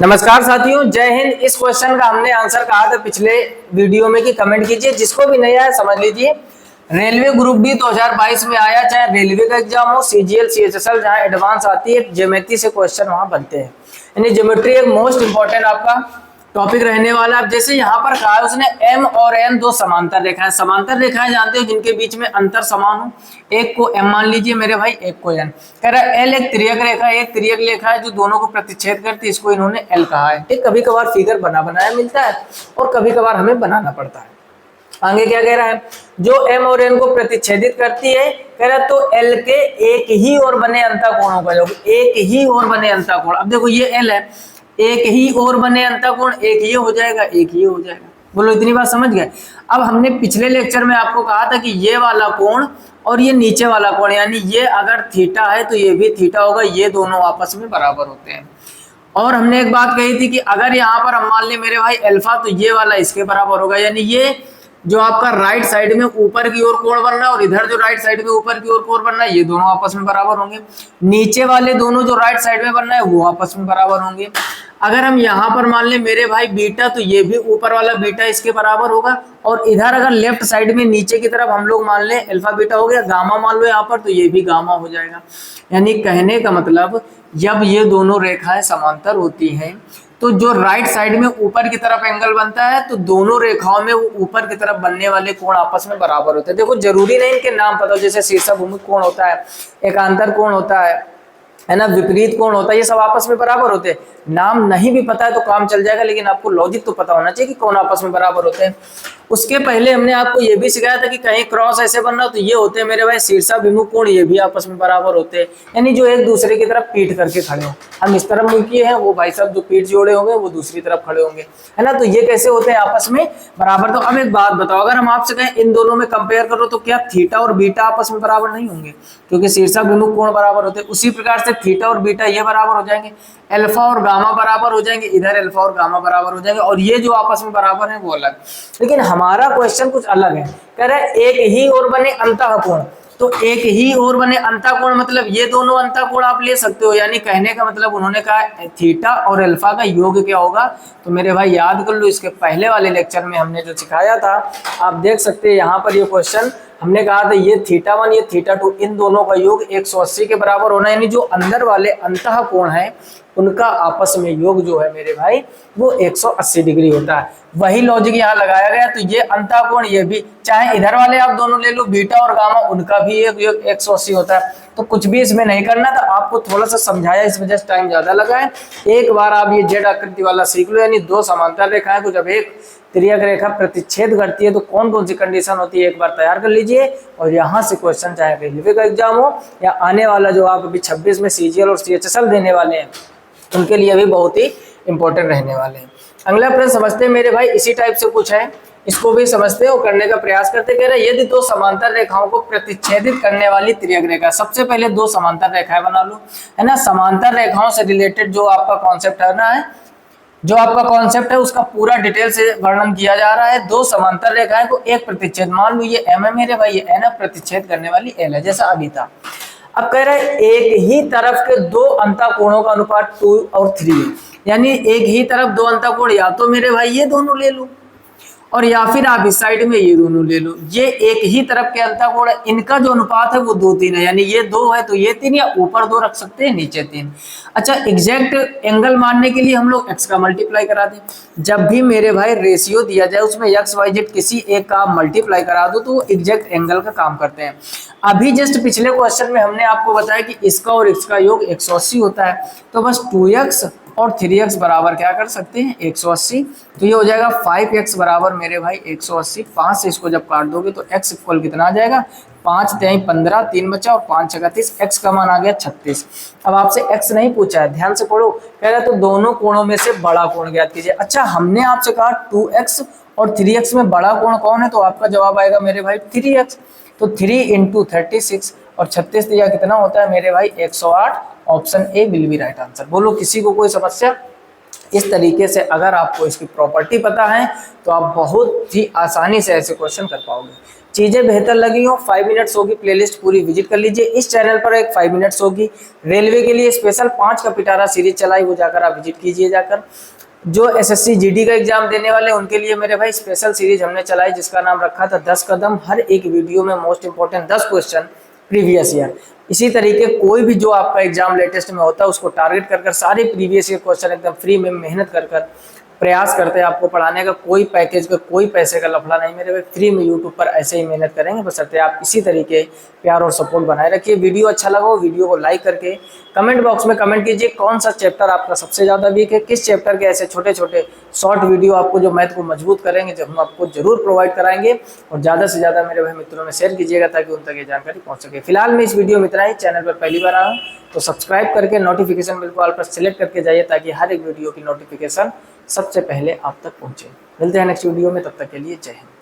नमस्कार साथियों, जय हिंद। इस क्वेश्चन का हमने आंसर कहा था पिछले वीडियो में कि कमेंट कीजिए। जिसको भी नहीं आया समझ लीजिए, रेलवे ग्रुप डी 2022 में आया, चाहे रेलवे का एग्जाम हो, सीजीएल सीएचएसएल, जहां एडवांस आती है, ज्योमेट्री से क्वेश्चन वहां बनते हैं। यानी ज्योमेट्री एक मोस्ट इंपॉर्टेंट आपका टॉपिक रहने वाला है। अब जैसे यहाँ पर कहा है उसने एम और एन दो समांतर रेखाएं, समांतर रेखाएं जानते हो जिनके बीच में अंतर समान हो। एक को एम मान लीजिए मेरे भाई, एक को एन। कह रहा है एल एक तिर्यक रेखा है, एक तिर्यक रेखा है जो दोनों को प्रतिच्छेद करती है, इसको इन्होंने एल कहा है। ठीक, कभी कभार फिगर बना बनाया मिलता है और कभी कभार हमें बनाना पड़ता है। आगे क्या कह रहा है, जो एम और एन को प्रतिच्छेदित करती है, कह रहा है तो एल के एक ही और बने अंतःकोणों का योग, एक ही और बने अंतःकोण। अब देखो ये एल है, एक ही और बने अंतःकोण, एक ये हो जाएगा, एक ये हो जाएगा। बोलो इतनी बात समझ गए। अब हमने पिछले लेक्चर में आपको कहा था कि ये वाला कोण और ये नीचे वाला कोण, यानी ये अगर थीटा है तो ये भी थीटा होगा, ये दोनों आपस में बराबर होते हैं। और हमने एक बात कही थी कि अगर यहाँ पर हम मान ले मेरे भाई अल्फा, तो ये वाला इसके बराबर होगा। यानी ये जो आपका राइट साइड में ऊपर की ओर कोण बन रहा है और इधर जो राइट साइड में ऊपर की ओर कोण बन रहा है, ये दोनों आपस में बराबर होंगे। नीचे वाले दोनों जो राइट साइड में बन रहा है वो आपस में बराबर होंगे। अगर हम यहाँ पर मान ले मेरे भाई बीटा, तो ये भी ऊपर वाला बीटा इसके बराबर होगा। और इधर अगर लेफ्ट साइड में नीचे की तरफ हम लोग मान ले अल्फा बीटा हो गया, गामा मान लो यहाँ पर, तो ये भी गामा हो जाएगा। यानी कहने का मतलब जब ये दोनों रेखाएं समांतर होती हैं तो जो राइट साइड में ऊपर की तरफ एंगल बनता है, तो दोनों रेखाओं में वो ऊपर की तरफ बनने वाले कोण आपस में बराबर होते हैं। देखो जरूरी नहीं इनके नाम पता हो, जैसे शीर्षभूमिक कोण होता है, एकांतर कोण होता है ना, विपरीत कोण होता है, ये सब आपस में बराबर होते हैं। नाम नहीं भी पता है तो काम चल जाएगा, लेकिन आपको लॉजिक तो पता होना चाहिए कि कौन आपस में बराबर होते हैं। उसके पहले हमने आपको ये भी सिखाया था कि कहीं क्रॉस ऐसे बन रहा हो तो ये होते हैं मेरे भाई शीर्षाभिमुख कोण, ये भी आपस में बराबर होते हैं। यानी जो एक दूसरे की तरफ पीठ करके खड़े हो, हम इस तरफ मुखी हैं, वो भाई साहब जो पीठ जोड़े होंगे वो दूसरी तरफ खड़े होंगे, है ना। तो ये कैसे होते हैं आपस में बराबर। तो अब एक बात बताओ, अगर हम आपसे कहें इन दोनों में कंपेयर करो तो क्या थीटा और बीटा आपस में बराबर नहीं होंगे? क्योंकि शीर्षाभिमुख कोण बराबर होते हैं। उसी प्रकार से थीटा और बीटा ये बराबर हो जाएंगे, अल्फा और गामा बराबर हो जाएंगे, इधर अल्फा और गामा बराबर हो जाएंगे, और ये जो आपस में बराबर है वो अलग। लेकिन हमारा क्वेश्चन कुछ अलग है, कह रहा है एक ही और बने अंतःकोण। तो एक ही और बने अंतःकोण मतलब ये दोनों अंतःकोण आप ले सकते हो। यानी कहने का मतलब उन्होंने कहा थीटा और अल्फा का योग क्या होगा। तो मेरे भाई याद कर लो, इसके पहले वाले लेक्चर में हमने जो सिखाया था, आप देख सकते हैं यहाँ पर ये क्वेश्चन हमने कहा था ये थीटा 1 ये थीटा 2, इन दोनों का योग 180 के बराबर होना। यानी जो अंदर वाले अंतःकोण है उनका आपस में योग जो है मेरे भाई वो 180 डिग्री होता है। वही लॉजिक यहाँ लगाया गया। तो ये अंतःकोण, ये भी चाहे इधर वाले आप दोनों ले लो बीटा और गामा, उनका भी एक योग 180 होता है। तो कुछ भी इसमें नहीं करना था, आपको थोड़ा सा समझाया, इस वजह से टाइम ज्यादा लगा है। एक बार आप ये जेड आकृति वाला सीख लो। यानी दो समांतर रेखाएं को जब एक तिर्यक रेखा प्रतिच्छेद करती है तो कौन कौन सी कंडीशन होती है एक बार तैयार कर लीजिए। और यहाँ से क्वेश्चन चाहे रेलवे का एग्जाम हो या आने वाला जो आप अभी 26 में सीजीएल और सीएचएसएल देने वाले हैं उनके लिए भी बहुत ही इंपॉर्टेंट रहने वाले हैं। अगला प्रश्न समझते हैं मेरे भाई, इसी टाइप से कुछ है, इसको भी समझते हैं और करने का प्रयास करते। कह रहे हैं यदि दो समांतर रेखाओं को प्रतिच्छेदित करने वाली तिर्यक रेखा, सबसे पहले दो समांतर रेखाएं बना लो, है ना। समांतर रेखाओं से रिलेटेड जो आपका कॉन्सेप्ट है ना, जो आपका कॉन्सेप्ट है उसका पूरा डिटेल से वर्णन किया जा रहा है। दो समांतर रेखाएं को एक प्रतिच्छेद, मान लो ये एम है मेरे भाई, ये एन है, प्रतिच्छेद करने वाली एल है, जैसा अभी था। अब कह रहा है एक ही तरफ के दो अंतःकोणों का अनुपात 2 और 3 है। यानी एक ही तरफ दो अंतःकोण, या तो मेरे भाई ये दोनों ले लो और या फिर आप इस साइड में ये दोनों ले लो। ये एक ही तरफ के अंतःकोण है, इनका जो अनुपात है वो 2-3 है। यानी ये 2 है तो ये 3, या ऊपर 2 रख सकते हैं, नीचे 3। अच्छा, एग्जैक्ट एंगल मानने के लिए हम लोग x का मल्टीप्लाई करा दें। जब भी मेरे भाई रेशियो दिया जाए उसमें x y z किसी एक का मल्टीप्लाई करा दो तो वो एग्जैक्ट एंगल का काम करते हैं। अभी जस्ट पिछले क्वेश्चन में हमने आपको बताया कि इसका और इसका योग 180 होता है। तो बस 2x और 3x बराबर क्या कर सकते हैं 180। तो ये हो जाएगा 5x बराबर मेरे भाई 180। 5 से इसको जब काट दोगे तो x इक्वल कितना आ जाएगा, 5 3 15, 3 बचा और 5 6 30, x का मान आ गया 36। अब आपसे x नहीं पूछा है, ध्यान से पढ़ो। कह रहा है तो दोनों कोणों में से बड़ा कोण ज्ञात कीजिए। अच्छा, हमने आपसे कहा 2x और 3x में बड़ा कोण कौन है, तो आपका जवाब आएगा मेरे भाई 3x। तो 3 × 36 और 36 दिया कितना होता है मेरे भाई 108। Option A will be right answer. बोलो किसी को कोई समस्या? इस तरीके से अगर आपको इसकी प्रॉपर्टी पता है तो आप बहुत ही आसानी से ऐसे क्वेश्चन कर पाओगे। चीजें बेहतर लगी हो 5 मिनट्स होगी, प्लेलिस्ट पूरी विजिट कर लीजिए। इस चैनल पर एक 5 मिनट्स होगी रेलवे के लिए स्पेशल 5 का पिटारा सीरीज चलाई, वो जाकर आप विजिट कीजिए। जाकर जो एसएससी जीडी का एग्जाम देने वाले उनके लिए मेरे भाई स्पेशल सीरीज हमने चलाई जिसका नाम रखा था 10 कदम। हर एक वीडियो में most important 10 question previous year. इसी तरीके कोई भी जो आपका एग्जाम लेटेस्ट में होता है उसको टारगेट कर सारे प्रीवियस ईयर क्वेश्चन एकदम फ्री में मेहनत कर प्रयास करते हैं आपको पढ़ाने का। कोई पैकेज का कोई पैसे का लफड़ा नहीं मेरे भाई, फ्री में यूट्यूब पर ऐसे ही मेहनत करेंगे। बशर्ते आप इसी तरीके प्यार और सपोर्ट बनाए रखिए। वीडियो अच्छा लगा हो वीडियो को लाइक करके कमेंट बॉक्स में कमेंट कीजिए कौन सा चैप्टर आपका सबसे ज़्यादा वीक है, किस चैप्टर के ऐसे छोटे छोटे शॉर्ट वीडियो आपको जो मैथ को मजबूत करेंगे जो हम आपको जरूर प्रोवाइड कराएंगे। और ज़्यादा से ज़्यादा मेरे भाई मित्रों में शेयर कीजिएगा ताकि उन तक ये जानकारी पहुँच सके। फिलहाल मैं इस वीडियो में इतना ही। चैनल पर पहली बार आया हूँ तो सब्सक्राइब करके नोटिफिकेशन बिल को ऑल पर सेलेक्ट करके जाइए ताकि हर एक वीडियो की नोटिफिकेशन सबसे पहले आप तक पहुंचे। मिलते हैं नेक्स्ट वीडियो में, तब तक के लिए जय हिंद।